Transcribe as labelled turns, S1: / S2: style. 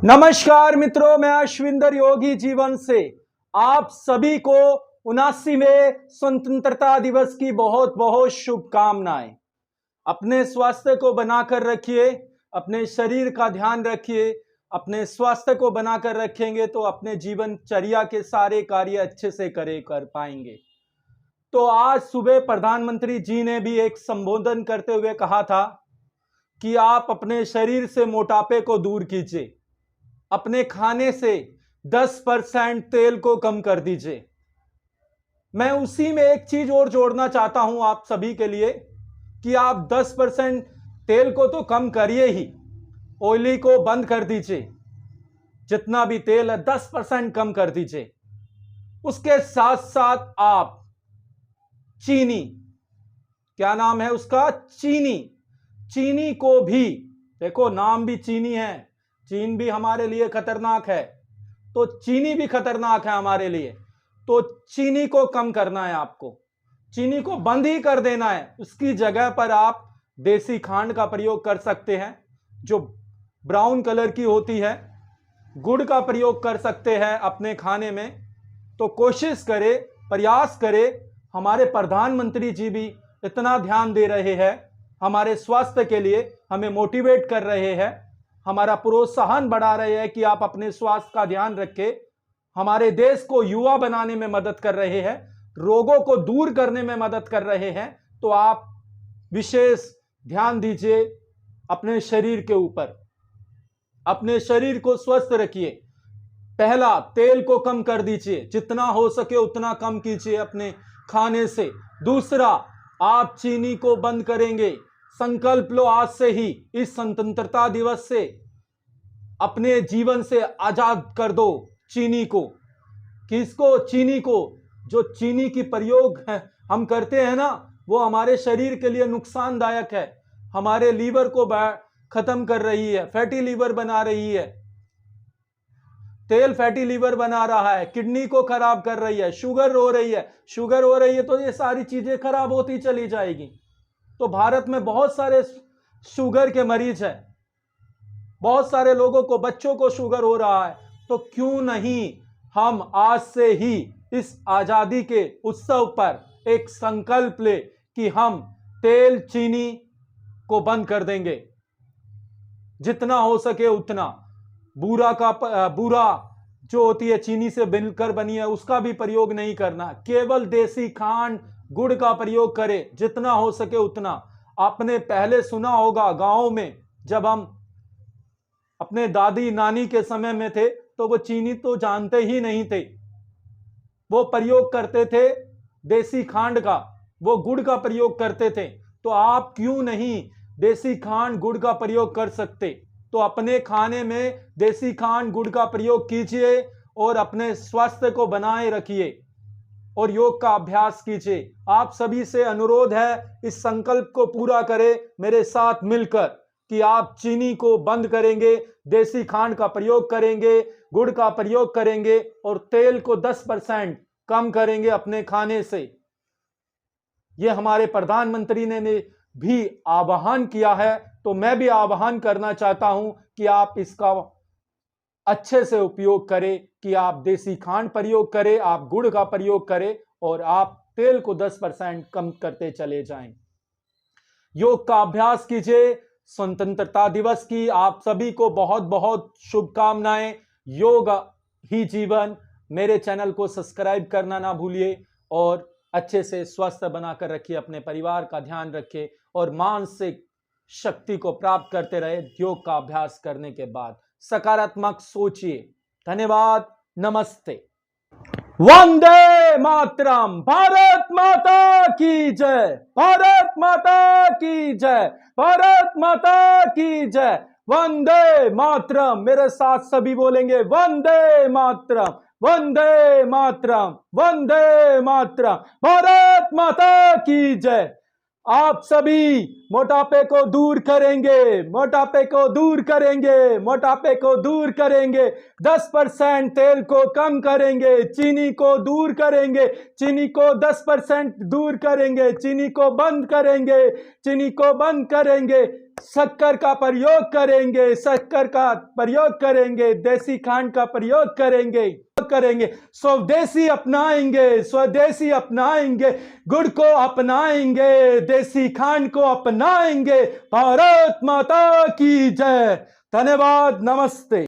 S1: नमस्कार मित्रों, मैं अश्विंदर योगी जीवन से आप सभी को 79वें स्वतंत्रता दिवस की बहुत बहुत शुभकामनाएं। अपने स्वास्थ्य को बनाकर रखिए, अपने शरीर का ध्यान रखिए। अपने स्वास्थ्य को बनाकर रखेंगे तो अपने जीवनचर्या के सारे कार्य अच्छे से कर पाएंगे। तो आज सुबह प्रधानमंत्री जी ने भी एक संबोधन करते हुए कहा था कि आप अपने शरीर से मोटापे को दूर कीजिए, अपने खाने से 10% तेल को कम कर दीजिए। मैं उसी में एक चीज और जोड़ना चाहता हूं आप सभी के लिए कि आप 10% तेल को तो कम करिए ही, ऑयली को बंद कर दीजिए। जितना भी तेल है 10% कम कर दीजिए। उसके साथ साथ आप चीनी, क्या नाम है उसका, चीनी को भी, देखो नाम भी चीनी है, चीन भी हमारे लिए खतरनाक है, तो चीनी भी खतरनाक है हमारे लिए। तो चीनी को कम करना है, आपको चीनी को बंद ही कर देना है। उसकी जगह पर आप देसी खांड का प्रयोग कर सकते हैं जो ब्राउन कलर की होती है। गुड़ का प्रयोग कर सकते हैं अपने खाने में। तो कोशिश करें, प्रयास करें। हमारे प्रधानमंत्री जी भी इतना ध्यान दे रहे हैं हमारे स्वास्थ्य के लिए, हमें मोटिवेट कर रहे हैं, हमारा प्रोत्साहन बढ़ा रहे हैं कि आप अपने स्वास्थ्य का ध्यान रखें। हमारे देश को युवा बनाने में मदद कर रहे हैं, रोगों को दूर करने में मदद कर रहे हैं। तो आप विशेष ध्यान दीजिए अपने शरीर के ऊपर, अपने शरीर को स्वस्थ रखिए। पहला, तेल को कम कर दीजिए, जितना हो सके उतना कम कीजिए अपने खाने से। दूसरा, आप चीनी को बंद करेंगे। संकल्प लो आज से ही, इस स्वतंत्रता दिवस से अपने जीवन से आजाद कर दो चीनी को। किसको? चीनी को। जो चीनी की प्रयोग है हम करते हैं ना, वो हमारे शरीर के लिए नुकसानदायक है, हमारे लीवर को खत्म कर रही है, फैटी लीवर बना रही है। तेल फैटी लीवर बना रहा है, किडनी को खराब कर रही है, शुगर हो रही है, तो ये सारी चीजें खराब होती चली जाएगी। तो भारत में बहुत सारे शुगर के मरीज हैं, बहुत सारे लोगों को, बच्चों को शुगर हो रहा है। तो क्यों नहीं हम आज से ही इस आजादी के उत्सव पर एक संकल्प ले कि हम तेल चीनी को बंद कर देंगे, जितना हो सके उतना। बूरा जो होती है चीनी से मिलकर बनी है, उसका भी प्रयोग नहीं करना, केवल देसी खांड गुड़ का प्रयोग करें, जितना हो सके उतना। आपने पहले सुना होगा गांव में, जब हम अपने दादी नानी के समय में थे तो वो चीनी तो जानते ही नहीं थे, वो प्रयोग करते थे देसी खांड का, वो गुड़ का प्रयोग करते थे। तो आप क्यों नहीं देसी खांड गुड़ का प्रयोग कर सकते? तो अपने खाने में देसी खांड गुड़ का प्रयोग कीजिए और अपने स्वास्थ्य को बनाए रखिए और योग का अभ्यास कीजिए। आप सभी से अनुरोध है, इस संकल्प को पूरा करें मेरे साथ मिलकर कि आप चीनी को बंद करेंगे, देसी खांड का प्रयोग करेंगे, गुड़ का प्रयोग करेंगे और तेल को 10% कम करेंगे अपने खाने से। यह हमारे प्रधानमंत्री ने भी आह्वान किया है, तो मैं भी आह्वान करना चाहता हूं कि आप इसका अच्छे से उपयोग करें, कि आप देसी खांड प्रयोग करें, आप गुड़ का प्रयोग करें और आप तेल को 10% कम करते चले जाएं। योग का अभ्यास कीजिए। स्वतंत्रता दिवस की आप सभी को बहुत बहुत शुभकामनाएं। योग ही जीवन। मेरे चैनल को सब्सक्राइब करना ना भूलिए और अच्छे से स्वस्थ बनाकर रखिए, अपने परिवार का ध्यान रखिए और मानसिक शक्ति को प्राप्त करते रहे। योग का अभ्यास करने के बाद सकारात्मक सोचिए। धन्यवाद। नमस्ते। वंदे मातरम। भारत माता की जय। भारत माता की जय। भारत माता की जय। वंदे मातरम। मेरे साथ सभी बोलेंगे, वंदे मातरम, वंदे मातरम, वंदे मातरम। भारत माता की जय। आप सभी मोटापे को दूर करेंगे, मोटापे को दूर करेंगे, मोटापे को दूर करेंगे। 10% तेल को कम करेंगे, चीनी को दूर करेंगे, चीनी को 10% दूर करेंगे, चीनी को बंद करेंगे, चीनी को बंद करेंगे। शक्कर का प्रयोग करेंगे, शक्कर का प्रयोग करेंगे, देसी खांड का प्रयोग करेंगे, स्वदेशी अपनाएंगे, स्वदेशी अपनाएंगे, गुड़ को अपनाएंगे, देसी खांड को अपनाएंगे। भारत माता की जय। धन्यवाद, नमस्ते।